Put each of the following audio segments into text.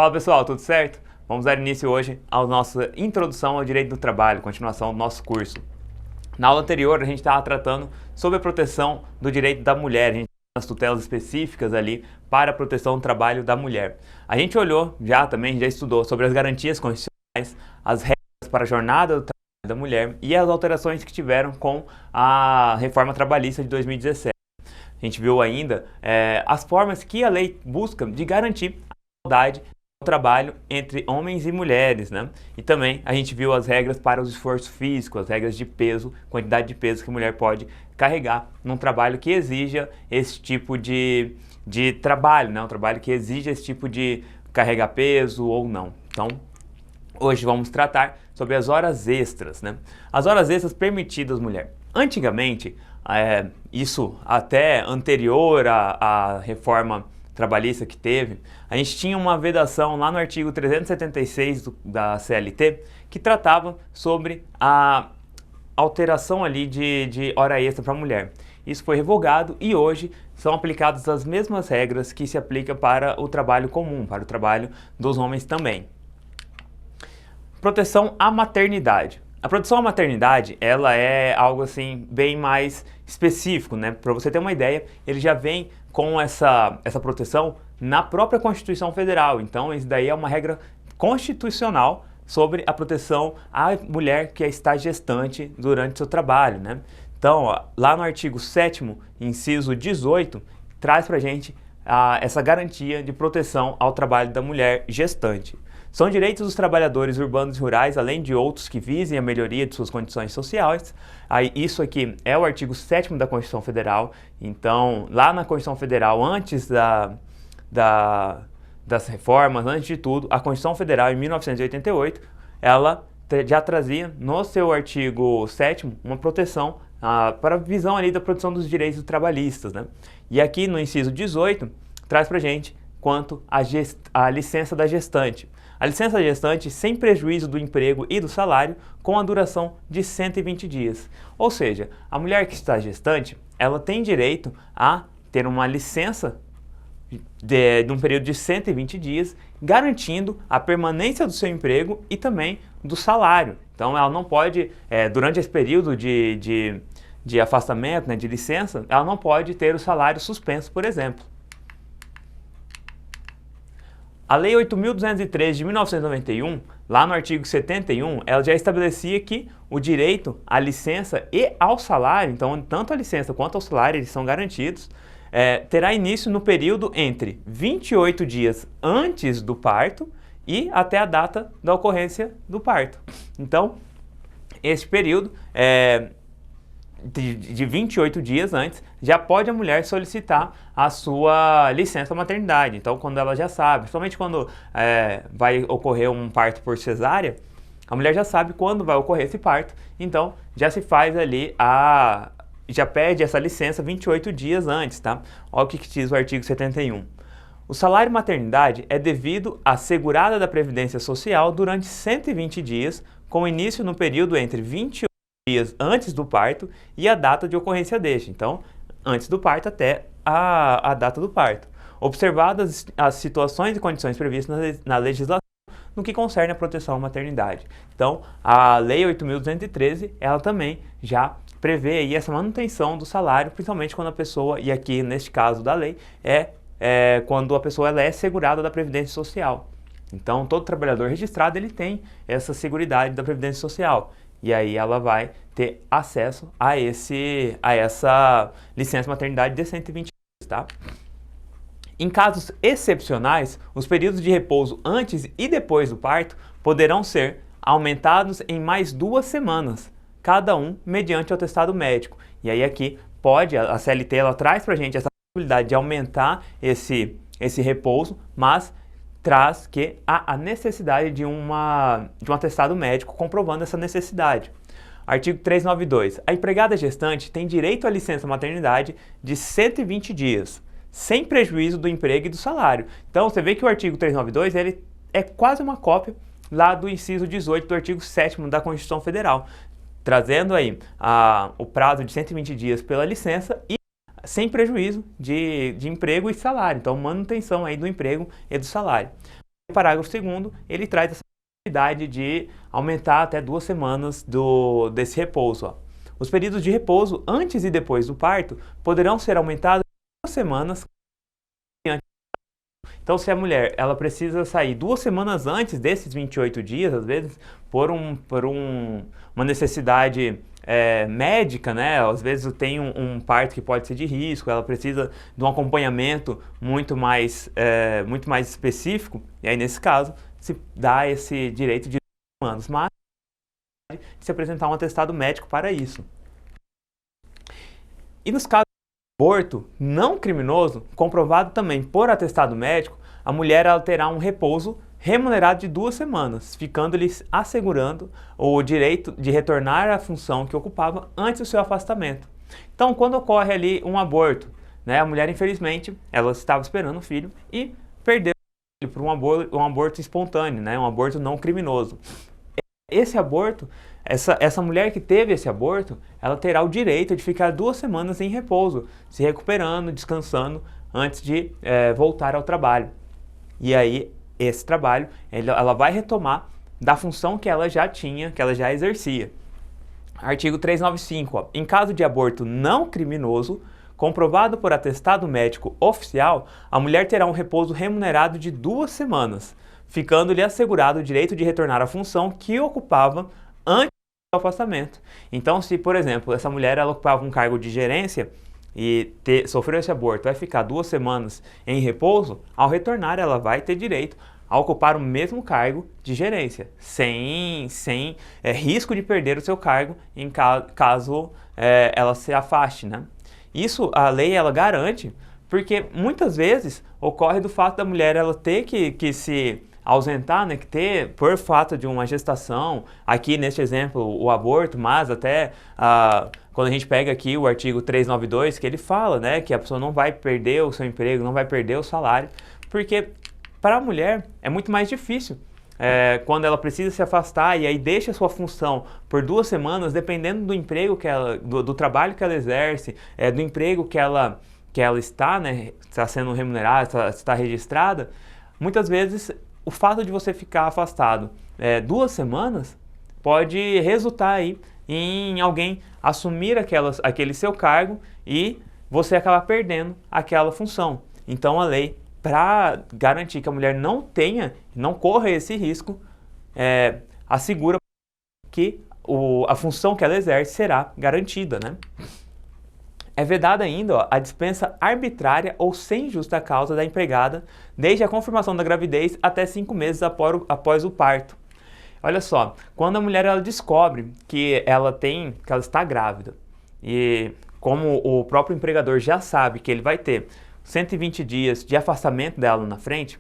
Fala pessoal, tudo certo? Vamos dar início hoje à nossa introdução ao direito do trabalho, continuação do nosso curso. Na aula anterior a gente estava tratando sobre a proteção do direito da mulher, a gente tem as tutelas específicas ali para a proteção do trabalho da mulher. A gente olhou já estudou sobre as garantias constitucionais, as regras para a jornada do trabalho da mulher e as alterações que tiveram com a reforma trabalhista de 2017. A gente viu ainda as formas que a lei busca de garantir a igualdade do trabalho entre homens e mulheres, né? E também a gente viu as regras para o esforço físico, as regras de peso, quantidade de peso que a mulher pode carregar num trabalho que exija esse tipo de trabalho, né? Um trabalho que exija esse tipo de carregar peso ou não. Então, hoje vamos tratar sobre as horas extras, né? As horas extras permitidas às mulheres. Antigamente, isso até anterior à reforma trabalhista que teve, a gente tinha uma vedação lá no artigo 376 da CLT que tratava sobre a alteração ali de hora extra para a mulher. Isso foi revogado e hoje são aplicadas as mesmas regras que se aplicam para o trabalho comum, para o trabalho dos homens também. Proteção à maternidade. A proteção à maternidade, ela é algo assim bem mais específico, né? Para você ter uma ideia, ele já vem com essa proteção na própria Constituição Federal. Então, isso daí é uma regra constitucional sobre a proteção à mulher que está gestante durante o seu trabalho, né? Então, ó, lá no artigo 7º, inciso 18, traz pra gente essa garantia de proteção ao trabalho da mulher gestante. São direitos dos trabalhadores urbanos e rurais, além de outros que visem a melhoria de suas condições sociais. Aí, isso aqui é o artigo 7º da Constituição Federal. Então, lá na Constituição Federal, antes das reformas, antes de tudo, a Constituição Federal, em 1988, ela já trazia no seu artigo 7º uma proteção para a visão ali da proteção dos direitos trabalhistas, né? E aqui no inciso 18, traz pra gente quanto à licença da gestante. A licença da gestante sem prejuízo do emprego e do salário com a duração de 120 dias. Ou seja, a mulher que está gestante, ela tem direito a ter uma licença de um período de 120 dias, garantindo a permanência do seu emprego e também do salário. Então ela não pode, durante esse período de afastamento, né, de licença, ela não pode ter o salário suspenso, por exemplo. A Lei 8.213 de 1991, lá no artigo 71, ela já estabelecia que o direito à licença e ao salário, então tanto a licença quanto ao salário, eles são garantidos, terá início no período entre 28 dias antes do parto e até a data da ocorrência do parto. Então, esse período de 28 dias antes, já pode a mulher solicitar a sua licença maternidade. Então, quando ela já sabe, principalmente quando vai ocorrer um parto por cesárea, a mulher já sabe quando vai ocorrer esse parto, então já se faz ali já pede essa licença 28 dias antes, tá? Olha o que diz o artigo 71. O salário maternidade é devido à segurada da Previdência Social durante 120 dias, com início no período entre 28 dias antes do parto e a data de ocorrência deste. Então, antes do parto até a data do parto. Observadas as situações e condições previstas na legislação no que concerne a proteção à maternidade. Então, a Lei 8.213, ela também já prevê aí essa manutenção do salário, principalmente quando a pessoa, e aqui neste caso da lei, quando a pessoa ela é segurada da Previdência Social. Então, todo trabalhador registrado, ele tem essa seguridade da Previdência Social. E aí ela vai ter acesso a essa licença maternidade de 120 dias, tá? Em casos excepcionais, os períodos de repouso antes e depois do parto poderão ser aumentados em mais 2 semanas, cada um mediante atestado médico. E aí aqui a CLT ela traz pra gente essa possibilidade de aumentar esse repouso, mas traz que há a necessidade de um atestado médico comprovando essa necessidade. Artigo 392. A empregada gestante tem direito à licença maternidade de 120 dias, sem prejuízo do emprego e do salário. Então, você vê que o artigo 392 ele é quase uma cópia lá do inciso 18 do artigo 7º da Constituição Federal, trazendo aí o prazo de 120 dias pela licença e sem prejuízo de emprego e salário. Então, manutenção aí do emprego e do salário. O parágrafo 2º, ele traz essa possibilidade de aumentar até 2 semanas desse repouso. Ó. Os períodos de repouso antes e depois do parto poderão ser aumentados 2 semanas. Então, se a mulher ela precisa sair 2 semanas antes desses 28 dias, às vezes, por uma necessidade médica, né? Às vezes tem um parto que pode ser de risco, ela precisa de um acompanhamento muito mais específico, e aí, nesse caso, se dá esse direito de 2 semanas, mas se apresentar um atestado médico para isso. E nos casos de aborto não criminoso, comprovado também por atestado médico, a mulher ela terá um repouso remunerado de 2 semanas, ficando-lhes assegurando o direito de retornar à função que ocupava antes do seu afastamento. Então, quando ocorre ali um aborto, né, a mulher, infelizmente, ela estava esperando o filho e perdeu o filho por um aborto espontâneo, né, um aborto não criminoso. Esse aborto, essa mulher que teve esse aborto, ela terá o direito de ficar 2 semanas em repouso, se recuperando, descansando, antes de voltar ao trabalho. E aí, esse trabalho, ela vai retomar da função que ela já tinha, que ela já exercia. Artigo 395, ó. Em caso de aborto não criminoso, comprovado por atestado médico oficial, a mulher terá um repouso remunerado de 2 semanas, ficando-lhe assegurado o direito de retornar à função que ocupava antes do afastamento. Então, se, por exemplo, essa mulher ela ocupava um cargo de gerência e sofreu esse aborto, vai ficar 2 semanas em repouso, ao retornar ela vai ter direito a ocupar o mesmo cargo de gerência, sem risco de perder o seu cargo em caso ela se afaste, né? Isso a lei ela garante, porque muitas vezes ocorre do fato da mulher ela ter que se ausentar, né, que ter, por fato de uma gestação, aqui neste exemplo o aborto, mas até quando a gente pega aqui o artigo 392, que ele fala, né, que a pessoa não vai perder o seu emprego, não vai perder o salário, porque para a mulher é muito mais difícil quando ela precisa se afastar e aí deixa a sua função por 2 semanas, dependendo do emprego que ela, do trabalho que ela exerce, do emprego que ela está, né, está sendo remunerada, está registrada. Muitas vezes o fato de você ficar afastado 2 semanas pode resultar aí em alguém assumir aquele seu cargo e você acabar perdendo aquela função. Então a lei, para garantir que a mulher não corra esse risco, assegura que a função que ela exerce será garantida, né? É vedada ainda a dispensa arbitrária ou sem justa causa da empregada, desde a confirmação da gravidez até 5 meses após o parto. Olha só, quando a mulher ela descobre que ela está grávida, e como o próprio empregador já sabe que ele vai ter 120 dias de afastamento dela na frente,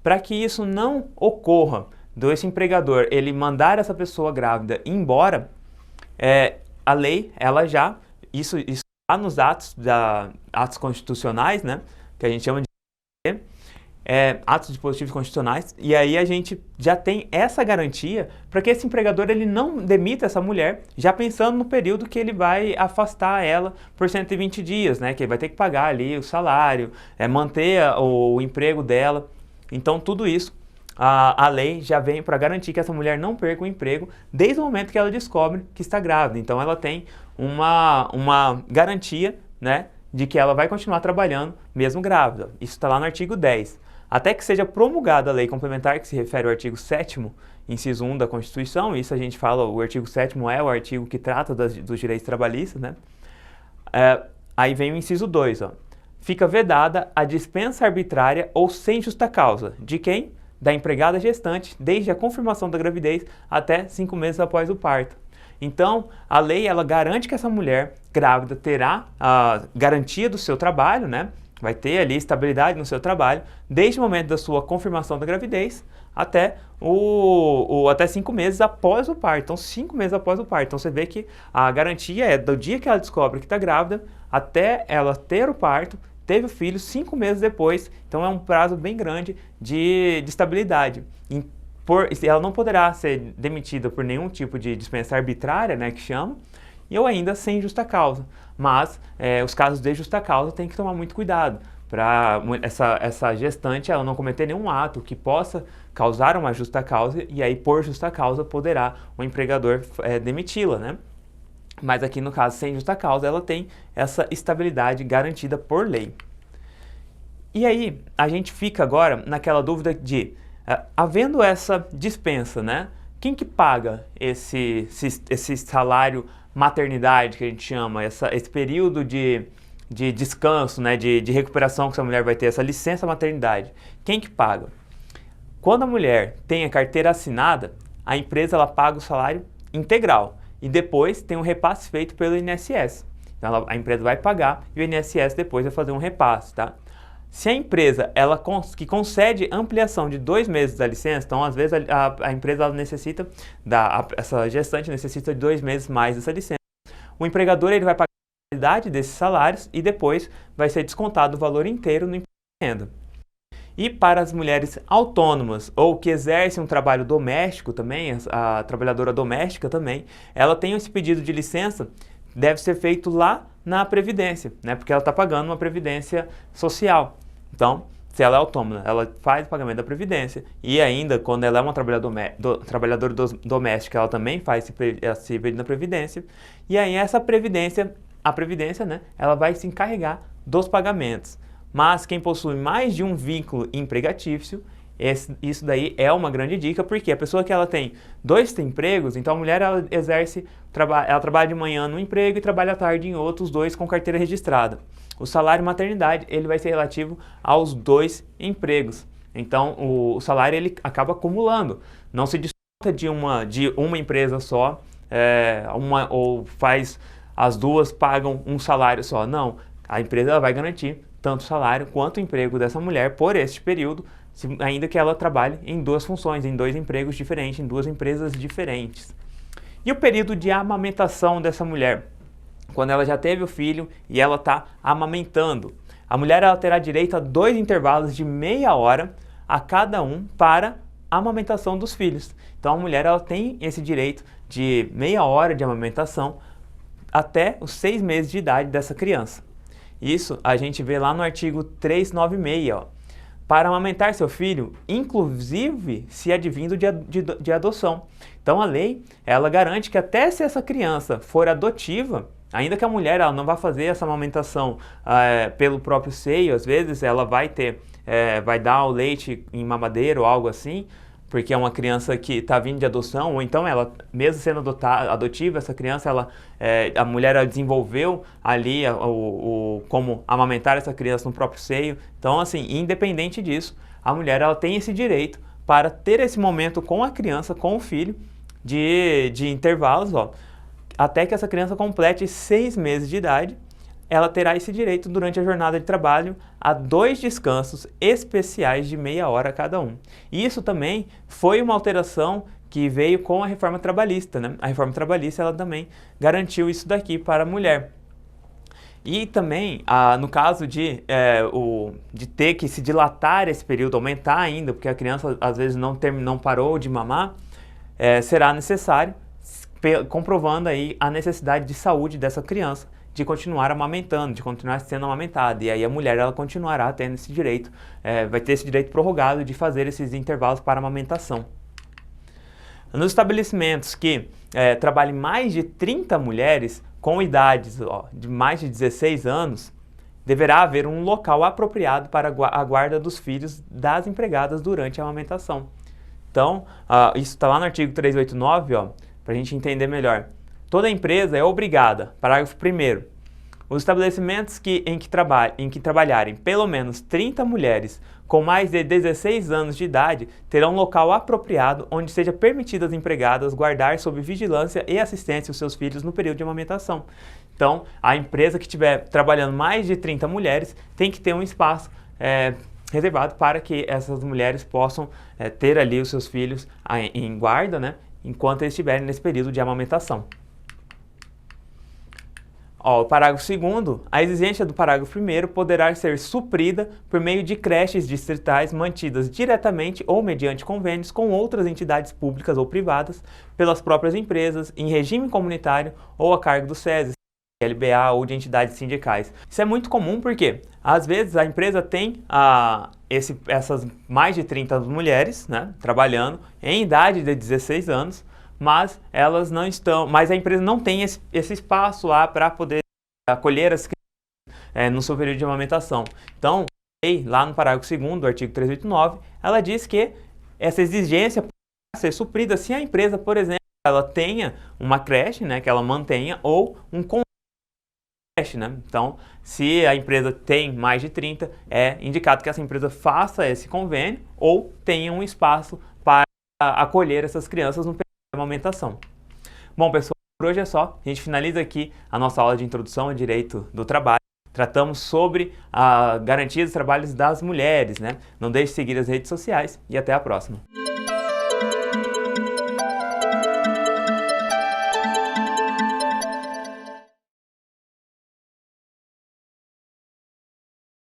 para que isso não ocorra, esse empregador ele mandar essa pessoa grávida embora, a lei, ela já, isso está nos atos constitucionais, né, que a gente chama de atos dispositivos constitucionais, e aí a gente já tem essa garantia para que esse empregador ele não demita essa mulher, já pensando no período que ele vai afastar ela por 120 dias, né, que ele vai ter que pagar ali o salário, manter o emprego dela. Então tudo isso a lei já vem para garantir que essa mulher não perca o emprego desde o momento que ela descobre que está grávida. Então ela tem uma garantia, né, de que ela vai continuar trabalhando mesmo grávida. Isso está lá no artigo 10. Até que seja promulgada a lei complementar, que se refere ao artigo 7º, inciso 1 da Constituição, isso a gente fala, o artigo 7º é o artigo que trata dos direitos trabalhistas, né? Aí vem o inciso 2, ó. Fica vedada a dispensa arbitrária ou sem justa causa. De quem? Da empregada gestante, desde a confirmação da gravidez até 5 meses após o parto. Então, a lei ela garante que essa mulher grávida terá a garantia do seu trabalho, né? Vai ter ali estabilidade no seu trabalho, desde o momento da sua confirmação da gravidez até 5 meses após o parto. Então, 5 meses após o parto. Então, você vê que a garantia é do dia que ela descobre que está grávida até ela ter o parto, teve o filho 5 meses depois. Então, é um prazo bem grande de estabilidade. Ela não poderá ser demitida por nenhum tipo de dispensa arbitrária, né, que chama, ou ainda sem justa causa. Mas os casos de justa causa tem que tomar muito cuidado, para essa gestante ela não cometer nenhum ato que possa causar uma justa causa, e aí por justa causa poderá o empregador demiti-la, né? Mas aqui no caso, sem justa causa, ela tem essa estabilidade garantida por lei. E aí, a gente fica agora naquela dúvida de, havendo essa dispensa, né? Quem que paga esse salário maternidade que a gente chama, esse período de descanso, né? De recuperação que essa mulher vai ter, essa licença maternidade? Quem que paga? Quando a mulher tem a carteira assinada, a empresa ela paga o salário integral e depois tem um repasse feito pelo INSS. Então a empresa vai pagar e o INSS depois vai fazer um repasse, tá? Se a empresa que concede ampliação de 2 meses da licença, então às vezes a empresa ela necessita, essa gestante necessita de 2 meses mais dessa licença, o empregador ele vai pagar a totalidade desses salários e depois vai ser descontado o valor inteiro no imposto de renda. E para as mulheres autônomas ou que exercem um trabalho doméstico também, a trabalhadora doméstica também, ela tem esse pedido de licença, deve ser feito lá na Previdência, né? Porque ela está pagando uma Previdência Social. Então, se ela é autônoma, ela faz o pagamento da Previdência e ainda, quando ela é uma trabalhadora doméstica, ela também faz esse pedido na Previdência. E aí essa Previdência, a Previdência, né? Ela vai se encarregar dos pagamentos. Mas quem possui mais de um vínculo empregatício, isso daí é uma grande dica, porque a pessoa que ela tem 2 empregos, então a mulher ela ela trabalha de manhã num emprego e trabalha à tarde em outros 2 com carteira registrada. O salário maternidade ele vai ser relativo aos 2 empregos. Então o salário ele acaba acumulando, não se desconta de uma empresa só, ou faz as 2 pagam um salário só. Não, a empresa ela vai garantir tanto o salário quanto o emprego dessa mulher por este período, ainda que ela trabalhe em 2 funções, em 2 empregos diferentes, em 2 empresas diferentes. E o período de amamentação dessa mulher? Quando ela já teve o filho e ela está amamentando. A mulher ela terá direito a 2 intervalos de meia hora a cada um para a amamentação dos filhos. Então a mulher ela tem esse direito de meia hora de amamentação até os 6 meses de idade dessa criança. Isso a gente vê lá no artigo 396, ó. Para amamentar seu filho, inclusive se advindo de adoção. Então a lei, ela garante que até se essa criança for adotiva, ainda que a mulher ela não vá fazer essa amamentação pelo próprio seio, às vezes ela vai dar o leite em mamadeira ou algo assim, porque é uma criança que está vindo de adoção, ou então ela, mesmo sendo adotiva, essa criança, a mulher ela desenvolveu ali como amamentar essa criança no próprio seio. Então, assim, independente disso, a mulher ela tem esse direito para ter esse momento com a criança, com o filho, de intervalos, ó, até que essa criança complete 6 meses de idade. Ela terá esse direito durante a jornada de trabalho a 2 descansos especiais de meia hora cada um. E isso também foi uma alteração que veio com a reforma trabalhista, né? A reforma trabalhista ela também garantiu isso daqui para a mulher. E também, no caso de ter que se dilatar esse período, aumentar ainda, porque a criança às vezes não parou de mamar, será necessário, comprovando aí a necessidade de saúde dessa criança, de continuar amamentando, de continuar sendo amamentada. E aí a mulher ela continuará tendo esse direito, vai ter esse direito prorrogado de fazer esses intervalos para amamentação. Nos estabelecimentos que trabalhem mais de 30 mulheres com idades de mais de 16 anos, deverá haver um local apropriado para a guarda dos filhos das empregadas durante a amamentação. Então, isso está lá no artigo 389, para a gente entender melhor. Toda empresa é obrigada, parágrafo 1º, os estabelecimentos em que trabalharem pelo menos 30 mulheres com mais de 16 anos de idade terão um local apropriado onde seja permitido às empregadas guardar sob vigilância e assistência os seus filhos no período de amamentação. Então, a empresa que estiver trabalhando mais de 30 mulheres tem que ter um espaço reservado para que essas mulheres possam ter ali os seus filhos em guarda, né, enquanto eles estiverem nesse período de amamentação. O parágrafo 2º, a exigência do parágrafo 1º poderá ser suprida por meio de creches distritais mantidas diretamente ou mediante convênios com outras entidades públicas ou privadas, pelas próprias empresas, em regime comunitário ou a cargo do SESI. LBA ou de entidades sindicais. Isso é muito comum porque, às vezes, a empresa tem essas mais de 30 mulheres, né, trabalhando em idade de 16 anos, mas elas não estão, mas a empresa não tem esse espaço lá para poder acolher as crianças no seu período de amamentação. Então, lá no parágrafo 2º do artigo 389, ela diz que essa exigência pode ser suprida se a empresa, por exemplo, ela tenha uma creche, né, que ela mantenha, ou um creche, né? Então, se a empresa tem mais de 30, é indicado que essa empresa faça esse convênio ou tenha um espaço para acolher essas crianças no período de amamentação. Bom, pessoal, por hoje é só. A gente finaliza aqui a nossa aula de introdução ao direito do trabalho. Tratamos sobre a garantia dos trabalhos das mulheres, né? Não deixe de seguir as redes sociais e até a próxima.